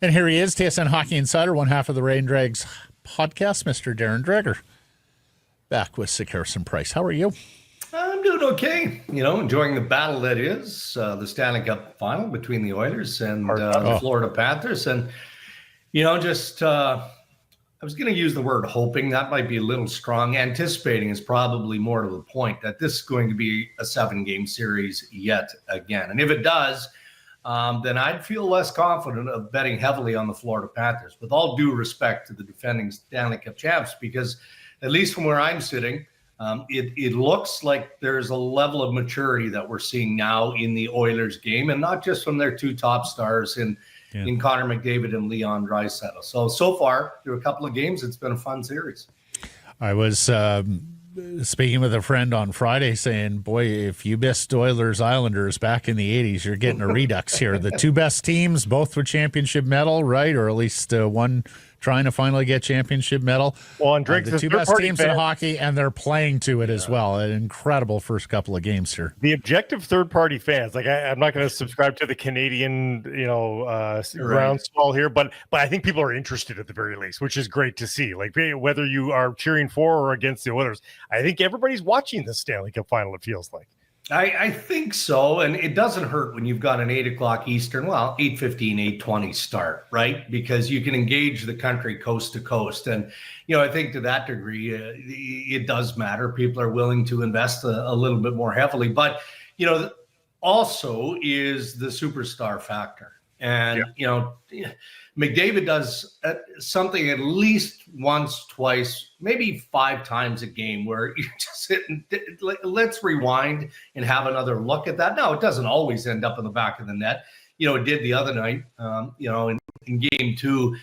And here he is, TSN Hockey Insider, one half of the Rain Dregs podcast, Mr. Darren Dreger. Back with Sick Harrison Price. How are you? I'm doing okay. Enjoying the battle that is the Stanley Cup Final between the Oilers and the Florida Panthers. And, I was going to use the word hoping. That might be a little strong. Anticipating is probably more to the point that this is going to be a 7-game series yet again. And if it does, then I'd feel less confident of betting heavily on the Florida Panthers, with all due respect to the defending Stanley Cup champs, because at least from where I'm sitting, it looks like there's a level of maturity that we're seeing now in the Oilers game, and not just from their two top stars in Connor McDavid and Leon Draisaitl. So far, through a couple of games, it's been a fun series. I was speaking with a friend on Friday saying, boy, if you missed Oilers Islanders back in the 80s, you're getting a redux here. The two best teams, both with championship medal, right? Or at least one trying to finally get championship medal. Well, and Dregs, the two best teams in hockey, and they're playing to it as well. An incredible first couple of games here. The objective third-party fans, like I'm not going to subscribe to the Canadian, groundswell here, but I think people are interested at the very least, which is great to see. Like whether you are cheering for or against the Oilers, I think everybody's watching the Stanley Cup Final. It feels like. I think so, and it doesn't hurt when you've got an 8 o'clock Eastern, 8:15, 8:20 start, right? Because you can engage the country coast to coast. And, I think to that degree, it does matter. People are willing to invest a little bit more heavily. But, also is the superstar factor. And, McDavid does something at least once, twice, maybe 5 times a game where you just sit and let's rewind and have another look at that. Now, it doesn't always end up in the back of the net. It did the other night, in game 2,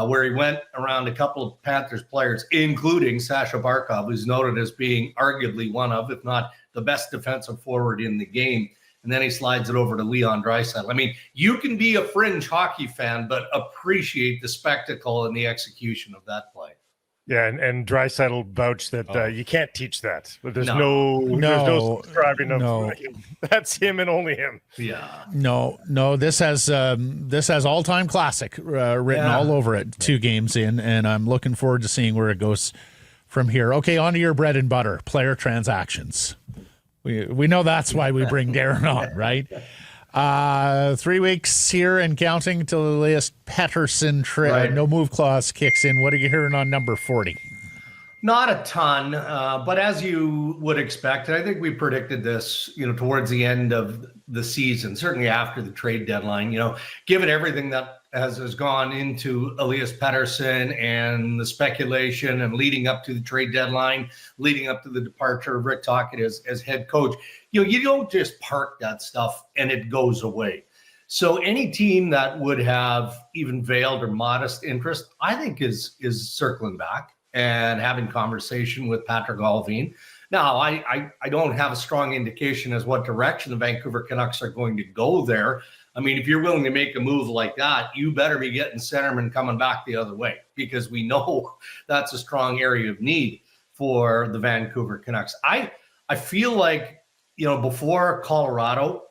where he went around a couple of Panthers players, including Sasha Barkov, who's noted as being arguably one of, if not the best defensive forward in the game. And then he slides it over to Leon Draisaitl. I mean, you can be a fringe hockey fan, but appreciate the spectacle and the execution of that play. Yeah, and Draisaitl vouched that you can't teach that. But there's no describing of that's him and only him. Yeah. No. This has all-time classic written all over it. 2 games in, and I'm looking forward to seeing where it goes from here. Okay, on to your bread and butter, player transactions. We know that's why we bring Darren on, right? 3 weeks here and counting till Elias Pettersson no move clause kicks in. What are you hearing on number 40? Not a ton, but as you would expect, and I think we predicted this, towards the end of the season, certainly after the trade deadline, given everything that has gone into Elias Pettersson and the speculation and leading up to the trade deadline, leading up to the departure of Rick Tocchet as head coach, you don't just park that stuff and it goes away. So any team that would have even veiled or modest interest, I think is circling back and having conversation with Patrick Allvin. Now, I don't have a strong indication as what direction the Vancouver Canucks are going to go there. I mean, if you're willing to make a move like that, you better be getting centerman coming back the other way, because we know that's a strong area of need for the Vancouver Canucks. I feel like, before Colorado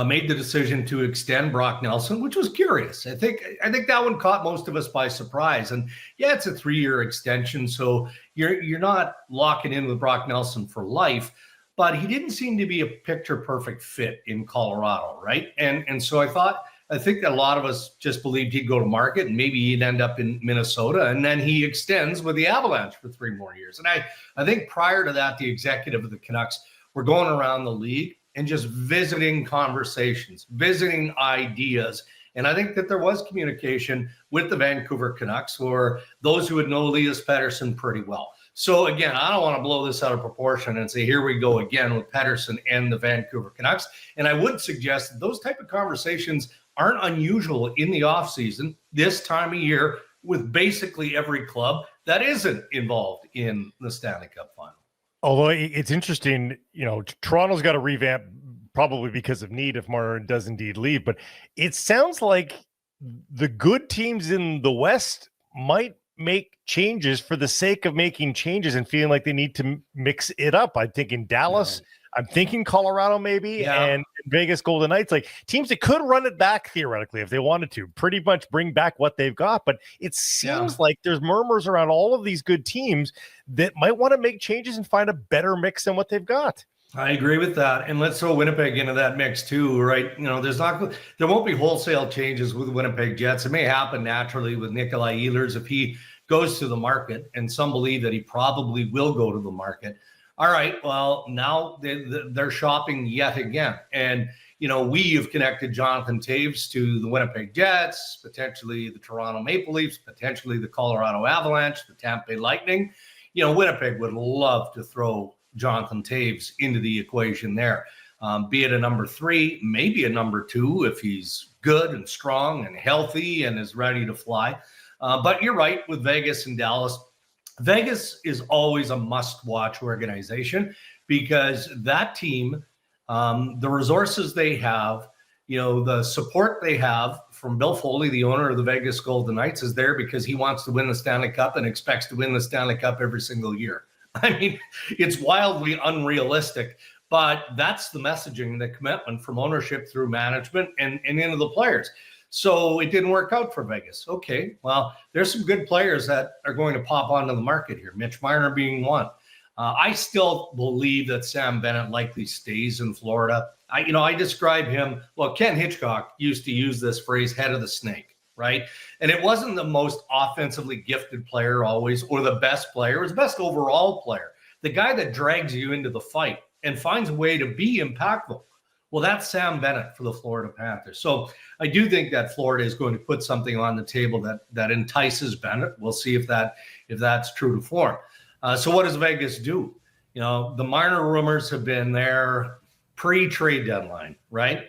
made the decision to extend Brock Nelson, which was curious. I think that one caught most of us by surprise. And it's a 3-year extension, so you're not locking in with Brock Nelson for life. But he didn't seem to be a picture-perfect fit in Colorado, right? And so I think that a lot of us just believed he'd go to market and maybe he'd end up in Minnesota, and then he extends with the Avalanche for 3 more years. And I think prior to that, the executive of the Canucks were going around the league and just visiting conversations, visiting ideas. And I think that there was communication with the Vancouver Canucks, or those who would know Elias Pettersson pretty well. So again, I don't want to blow this out of proportion and say, here we go again with Pettersson and the Vancouver Canucks. And I would suggest that those type of conversations aren't unusual in the offseason this time of year with basically every club that isn't involved in the Stanley Cup Final. Although it's interesting, Toronto's got to revamp probably because of need if Marner does indeed leave. But it sounds like the good teams in the West might make changes for the sake of making changes and feeling like they need to mix it up. I think in Dallas, I'm thinking Colorado maybe, and Vegas Golden Knights, like teams that could run it back theoretically if they wanted to, pretty much bring back what they've got. But it seems like there's murmurs around all of these good teams that might want to make changes and find a better mix than what they've got. I agree with that. And let's throw Winnipeg into that mix too, right? You know, there won't be wholesale changes with Winnipeg Jets. It may happen naturally with Nikolai Ehlers if he goes to the market, and some believe that he probably will go to the market. All right, well, now they're shopping yet again. And, you know, we have connected Jonathan Toews to the Winnipeg Jets, potentially the Toronto Maple Leafs, potentially the Colorado Avalanche, the Tampa Bay Lightning. You know, Winnipeg would love to throw Jonathan Toews into the equation there, be it a number 3, maybe a number 2 if he's good and strong and healthy and is ready to fly. But you're right with Vegas and Dallas. Vegas is always a must-watch organization because that team, the resources they have, you know, the support they have from Bill Foley, the owner of the Vegas Golden Knights, is there because he wants to win the Stanley Cup and expects to win the Stanley Cup every single year. I mean, it's wildly unrealistic, but that's the messaging, the commitment from ownership through management and into the players. So it didn't work out for Vegas. Okay, well, there's some good players that are going to pop onto the market here, Mitch Marner being one. I still believe that Sam Bennett likely stays in Florida. I describe him, well, Ken Hitchcock used to use this phrase, head of the snake, right? And it wasn't the most offensively gifted player always, or the best player. It was the best overall player. The guy that drags you into the fight and finds a way to be impactful. Well, that's Sam Bennett for the Florida Panthers. So I do think that Florida is going to put something on the table that entices Bennett. We'll see if that's true to form. So what does Vegas do? You know, the Marner rumors have been there pre-trade deadline, right?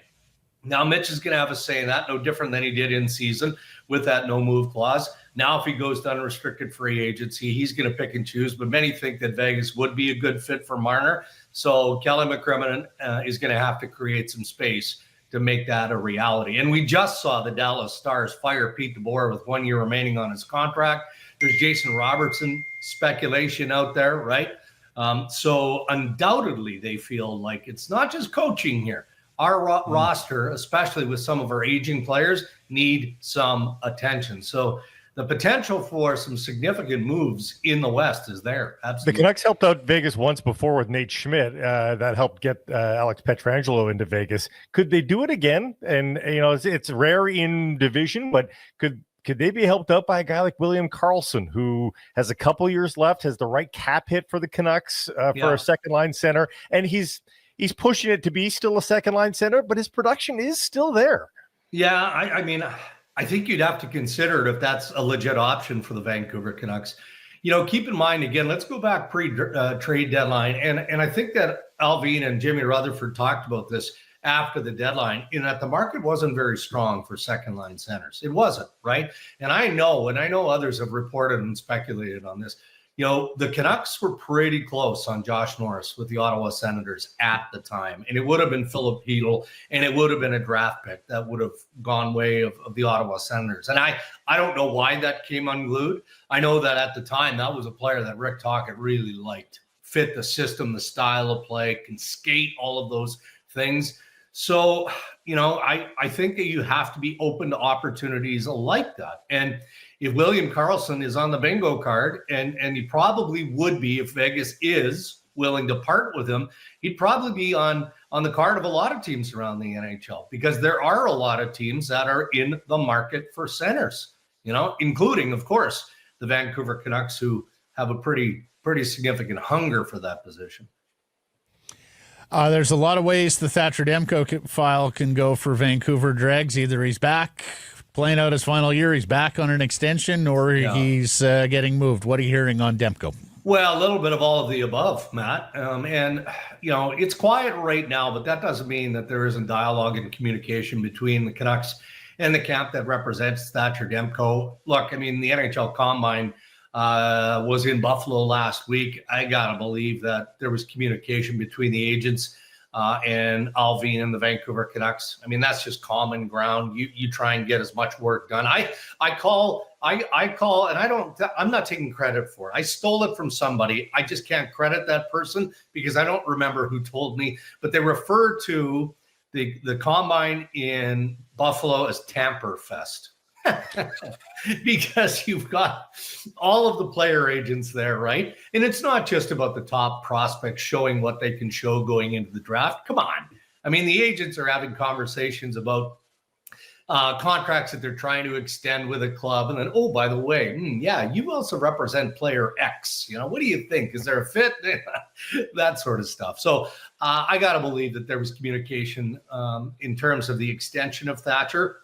Now Mitch is going to have a say in that, no different than he did in season with that no move clause. Now, if he goes to unrestricted free agency, he's going to pick and choose. But many think that Vegas would be a good fit for Marner. So Kelly McCrimmon is going to have to create some space to make that a reality. And we just saw the Dallas Stars fire Pete DeBoer with 1 year remaining on his contract. There's Jason Robertson speculation out there, right? So undoubtedly they feel like it's not just coaching here. Our roster, especially with some of our aging players, need some attention. So the potential for some significant moves in the West is there. Absolutely. The Canucks helped out Vegas once before with Nate Schmidt. That helped get Alex Pietrangelo into Vegas. Could they do it again? And, you know, it's rare in division, but could they be helped out by a guy like William Carlson, who has a couple years left, has the right cap hit for the Canucks for a second line center, and he's pushing it to be still a second line center, but his production is still there. Yeah, I mean, I think you'd have to consider it if that's a legit option for the Vancouver Canucks. You know, keep in mind, again, let's go back pre-trade deadline. And I think that Alvin and Jimmy Rutherford talked about this after the deadline, in that the market wasn't very strong for second line centers. It wasn't, right? And I know others have reported and speculated on this. You know, the Canucks were pretty close on Josh Norris with the Ottawa Senators at the time. And it would have been Philip Hedl, and it would have been a draft pick that would have gone way of the Ottawa Senators. And I don't know why that came unglued. I know that at the time, that was a player that Rick Tocchet really liked. Fit the system, the style of play, can skate, all of those things. So, you know, I think that you have to be open to opportunities like that. And if William Carlson is on the bingo card, and he probably would be if Vegas is willing to part with him, he'd probably be on the card of a lot of teams around the NHL, because there are a lot of teams that are in the market for centers, you know, including, of course, the Vancouver Canucks, who have a pretty significant hunger for that position. There's a lot of ways the Thatcher Demko file can go for Vancouver Dregs. Either he's back playing out his final year, he's back on an extension, or he's getting moved. What are you hearing on Demko? Well, a little bit of all of the above, Matt. And, you know, it's quiet right now, but that doesn't mean that there isn't dialogue and communication between the Canucks and the camp that represents Thatcher Demko. Look, I mean, the NHL Combine was in Buffalo last week. I got to believe that there was communication between the agents and Alvin and the Vancouver Canucks. I mean, that's just common ground. You try and get as much work done. I call, and I'm not taking credit for it. I stole it from somebody. I just can't credit that person because I don't remember who told me, but they refer to the combine in Buffalo as Tamper Fest. Because you've got all of the player agents there, right? And it's not just about the top prospects showing what they can show going into the draft. Come on. I mean, the agents are having conversations about contracts that they're trying to extend with a club. And then, oh, by the way, yeah, you also represent player X. You know, what do you think? Is there a fit? That sort of stuff. So I got to believe that there was communication in terms of the extension of Thatcher.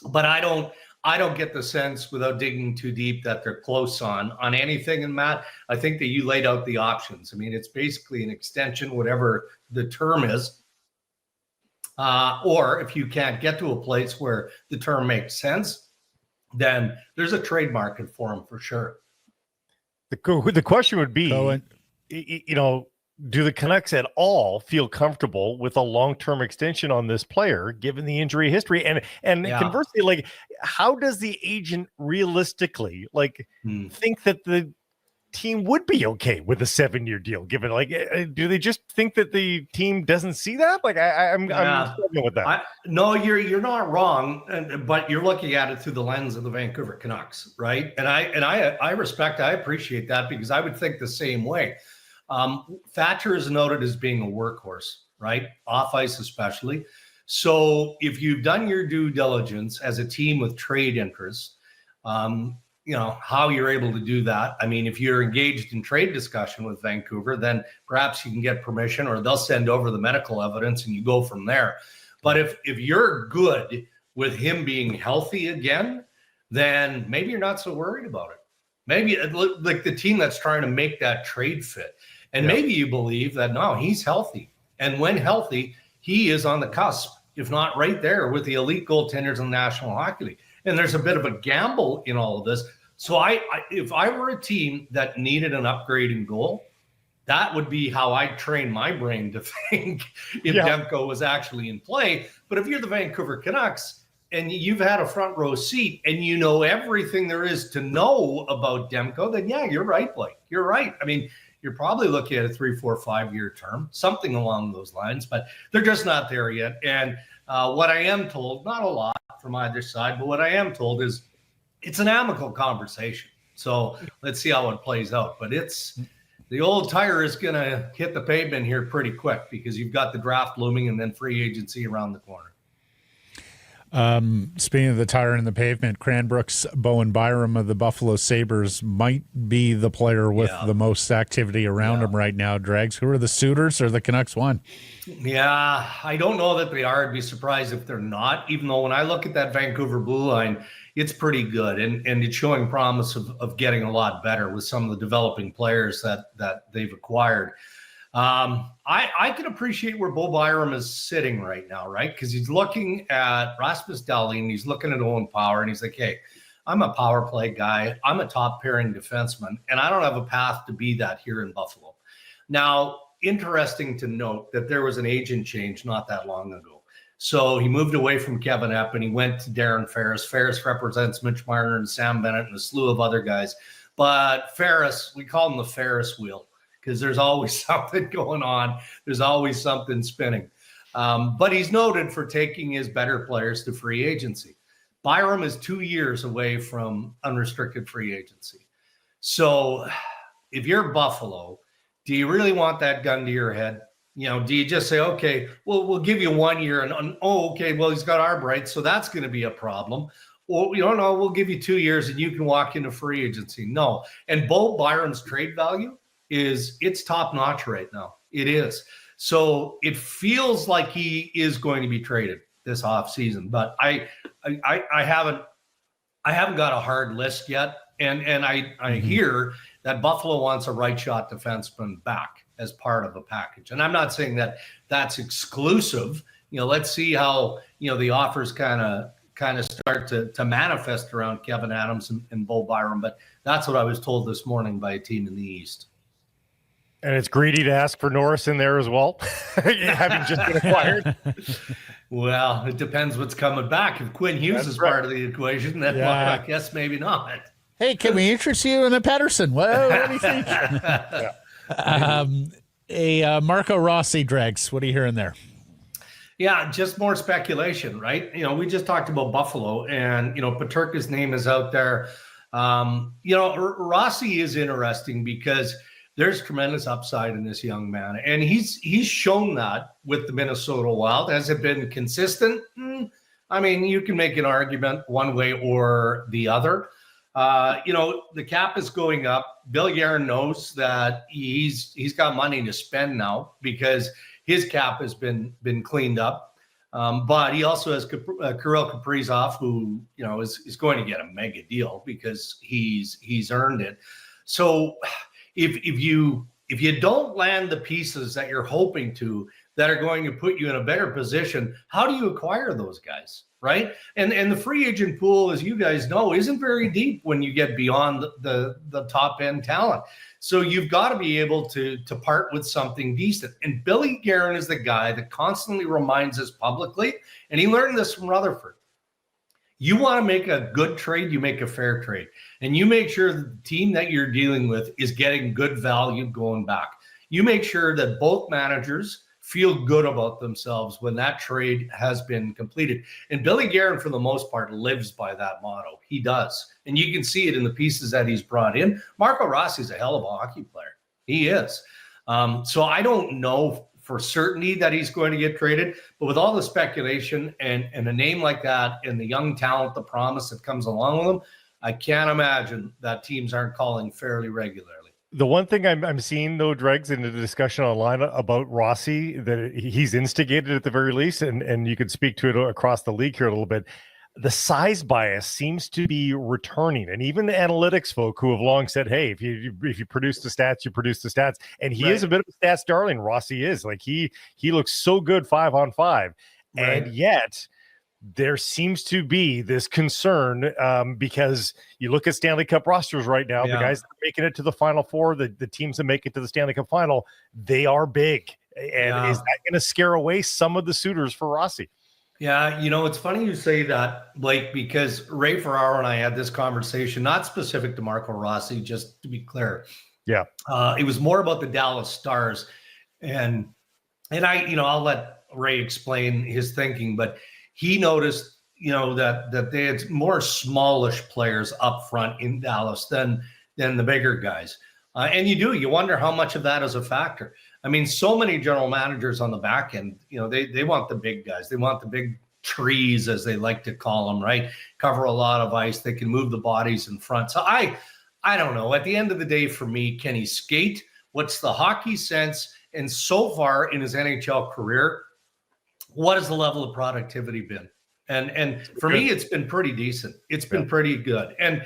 But I don't get the sense, without digging too deep, that they're close on anything. And Matt, I think that you laid out the options. I mean, it's basically an extension, whatever the term is. Or if you can't get to a place where the term makes sense, then there's a trade market for him for sure. The question would be, you know, do the Canucks at all feel comfortable with a long-term extension on this player, given the injury history? And conversely, like, how does the agent realistically think that the team would be okay with a 7-year deal? Given, like, do they just think that the team doesn't see that? Like, I'm struggling with that. No, you're not wrong, but you're looking at it through the lens of the Vancouver Canucks, right? And I appreciate that, because I would think the same way. Thatcher is noted as being a workhorse, right? Off ice especially. So if you've done your due diligence as a team with trade interests, you know, how you're able to do that. I mean, if you're engaged in trade discussion with Vancouver, then perhaps you can get permission, or they'll send over the medical evidence and you go from there. But if you're good with him being healthy again, then maybe you're not so worried about it. Maybe like the team that's trying to make that trade fit. And maybe you believe that, no, he's healthy. And when healthy, he is on the cusp, if not right there, with the elite goaltenders in the National Hockey League. And there's a bit of a gamble in all of this. So if I were a team that needed an upgrade in goal, that would be how I'd train my brain to think if Demko was actually in play. But if you're the Vancouver Canucks and you've had a front row seat and you know everything there is to know about Demko, then yeah, you're right, Blake. You're right. I mean, you're probably looking at a 3, 4, 5-year term, something along those lines, but they're just not there yet. And what I am told, not a lot from either side, but what I am told is it's an amicable conversation. So let's see how it plays out. But the old tire is going to hit the pavement here pretty quick, because you've got the draft looming and then free agency around the corner. Speaking of the tire and the pavement, Cranbrook's Bo Byram of the Buffalo Sabres might be the player with the most activity around him right now. Dregs, who are the suitors, or the Canucks won? Yeah, I don't know that they are. I'd be surprised if they're not, even though when I look at that Vancouver blue line, it's pretty good, and it's showing promise of getting a lot better with some of the developing players that they've acquired. I can appreciate where Bo Byram is sitting right now, right? Because he's looking at Rasmus Dahlin, he's looking at Owen Power, and he's like, hey, I'm a power play guy. I'm a top pairing defenseman, and I don't have a path to be that here in Buffalo. Now, interesting to note that there was an agent change not that long ago. So he moved away from Kevin Epp and he went to Darren Ferris. Ferris represents Mitch Marner and Sam Bennett and a slew of other guys. But Ferris, we call him the Ferris wheel, because there's always something going on. There's always something spinning. But he's noted for taking his better players to free agency. Byram is 2 years away from unrestricted free agency. So if you're Buffalo, do you really want that gun to your head? You know, do you just say, okay, well, we'll give you 1 year and okay, well, he's got arb rights, so that's going to be a problem. Or, you know, we'll give you 2 years and you can walk into free agency. No. And Bo Byram's trade value it's top notch right now. It is. So it feels like he is going to be traded this offseason, but I haven't got a hard list yet. And I hear that Buffalo wants a right shot defenseman back as part of a package. And I'm not saying that that's exclusive. You know, let's see how, you know, the offers kind of start to manifest around Kevin Adams and Bo Byram. But that's what I was told this morning by a team in the East. And it's greedy to ask for Norris in there as well, having just been acquired. Well, it depends what's coming back. If Quinn Hughes is part of the equation, then well, I guess maybe not. Hey, can we interest you in a Pettersson? What do you think? Marco Rossi, Dregs. What are you hearing there? Yeah, just more speculation, right? We just talked about Buffalo, and Peterka's name is out there. Rossi is interesting because there's tremendous upside in this young man, and he's shown that with the Minnesota Wild. Has it been consistent? I mean, you can make an argument one way or the other. The cap is going up. Bill Guerin knows that he's got money to spend now because his cap has been cleaned up. But he also has Kirill Kaprizov, who is going to get a mega deal because he's earned it. So if you don't land the pieces that you're hoping to, that are going to put you in a better position, how do you acquire those guys, right? And the free agent pool, as you guys know, isn't very deep when you get beyond the top end talent. So you've got to be able to part with something decent. And Billy Guerin is the guy that constantly reminds us publicly, and he learned this from Rutherford. You want to make a good trade, you make a fair trade. And you make sure the team that you're dealing with is getting good value going back. You make sure that both managers feel good about themselves when that trade has been completed. And Billy Guerin, for the most part, lives by that motto. He does. And you can see it in the pieces that he's brought in. Marco Rossi is a hell of a hockey player. He is. So I don't know for certainty that he's going to get traded, but with all the speculation and a name like that and the young talent, the promise that comes along with him, I can't imagine that teams aren't calling fairly regularly. The one thing I'm seeing, though, Dregs, in the discussion online about Rossi, that he's instigated at the very least, and you could speak to it across the league here a little bit, the size bias seems to be returning. And even the analytics folk who have long said, hey, if you produce the stats, you produce the stats. And he is a bit of a stats darling. Rossi is. Like he looks so good 5-on-5. Right. And yet there seems to be this concern because you look at Stanley Cup rosters right now, the guys that are making it to the Final Four, the teams that make it to the Stanley Cup Final, they are big. And is that going to scare away some of the suitors for Rossi? Yeah, it's funny you say that, Blake, because Ray Ferraro and I had this conversation, not specific to Marco Rossi, just to be clear. Yeah. It was more about the Dallas Stars. And I'll let Ray explain his thinking, but he noticed, that they had more smallish players up front in Dallas than the bigger guys. And you wonder how much of that is a factor. I mean, so many general managers on the back end, they want the big guys. They want the big trees, as they like to call them, right? Cover a lot of ice. They can move the bodies in front. So I don't know. At the end of the day, for me, can he skate? What's the hockey sense? And so far in his NHL career, what has the level of productivity been? And for me, it's been pretty decent. It's been pretty good. And,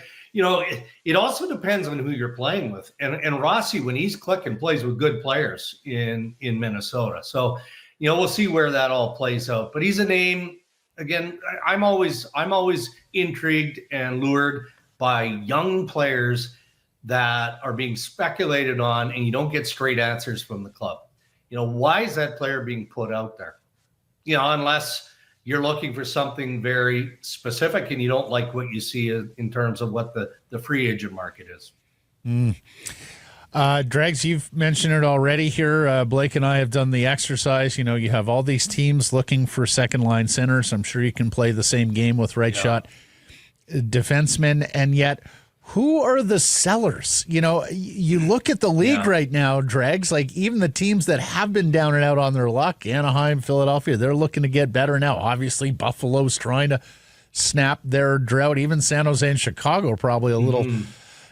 it also depends on who you're playing with. And Rossi, when he's clicking, plays with good players in Minnesota. So, we'll see where that all plays out. But he's a name, again, I'm always intrigued and lured by young players that are being speculated on and you don't get straight answers from the club. Why is that player being put out there? Unless you're looking for something very specific and you don't like what you see in terms of what the free agent market is. Dregs, you've mentioned it already here. Blake and I have done the exercise. You have all these teams looking for second line centers. I'm sure you can play the same game with right shot defensemen. And yet, who are the sellers? You look at the league right now, Dregs, like even the teams that have been down and out on their luck, Anaheim, Philadelphia, they're looking to get better now. Obviously, Buffalo's trying to snap their drought. Even San Jose and Chicago are probably a little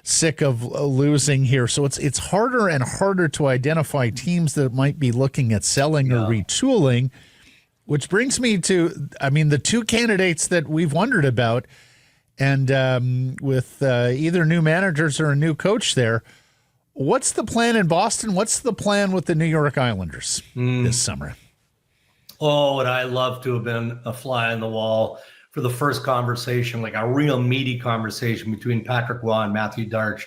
sick of losing here. So it's harder and harder to identify teams that might be looking at selling or retooling, which brings me to, the two candidates that we've wondered about. And with either new managers or a new coach there, what's the plan in Boston? What's the plan with the New York Islanders this summer? Oh, would I love to have been a fly on the wall for the first conversation, like a real meaty conversation between Patrick Waugh and Matthew Darch,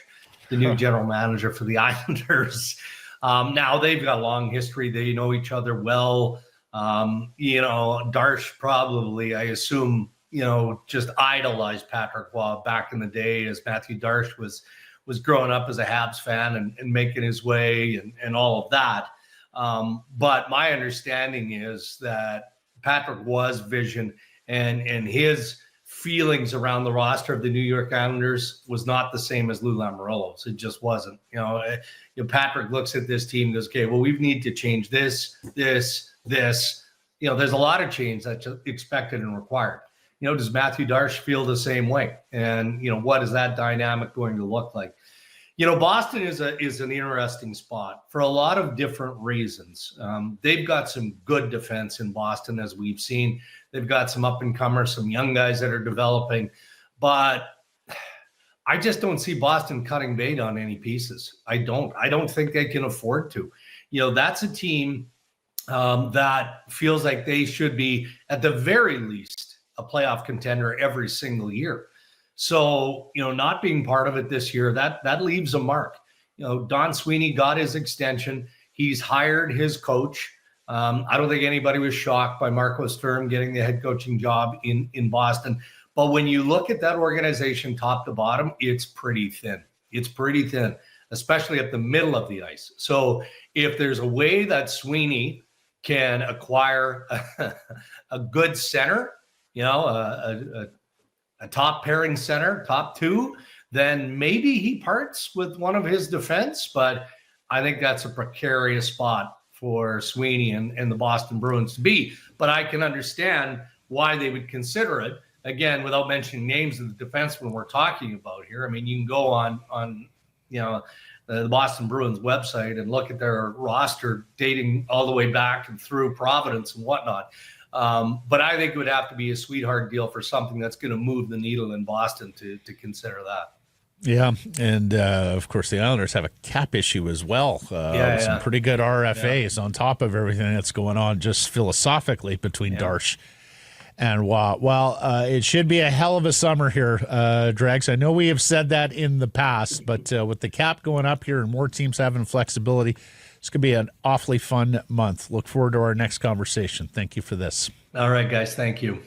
the new general manager for the Islanders. Now they've got a long history. They know each other well. Darsh probably, I assume, just idolized Patrick Roy back in the day as Matthew Darsh was growing up as a Habs fan and making his way and all of that. But my understanding is that Patrick Roy's vision and his feelings around the roster of the New York Islanders was not the same as Lou Lamoriello's. It just wasn't. Patrick looks at this team and goes, okay, well, we need to change this. There's a lot of change that's expected and required. Does Matthew Darsh feel the same way? And, what is that dynamic going to look like? Boston is an interesting spot for a lot of different reasons. They've got some good defense in Boston, as we've seen. They've got some up-and-comers, some young guys that are developing. But I just don't see Boston cutting bait on any pieces. I don't think they can afford to. That's a team that feels like they should be, at the very least, a playoff contender every single year. So, not being part of it this year, that leaves a mark. Don Sweeney got his extension. He's hired his coach. I don't think anybody was shocked by Marco Sturm getting the head coaching job in Boston. But when you look at that organization top to bottom, it's pretty thin. It's pretty thin, especially at the middle of the ice. So if there's a way that Sweeney can acquire a good center, a top pairing center, top two, then maybe he parts with one of his defense. But I think that's a precarious spot for Sweeney and the Boston Bruins to be. But I can understand why they would consider it. Again, without mentioning names of the defensemen we're talking about here. I mean, you can go on the Boston Bruins website and look at their roster dating all the way back and through Providence and whatnot. But I think it would have to be a sweetheart deal for something that's going to move the needle in Boston to consider that. Yeah, and of course the Islanders have a cap issue as well. Some pretty good RFAs on top of everything that's going on just philosophically between Darsh and Watt. Well, it should be a hell of a summer here, Dregs. I know we have said that in the past, but with the cap going up here and more teams having flexibility, it's going to be an awfully fun month. Look forward to our next conversation. Thank you for this. All right, guys. Thank you.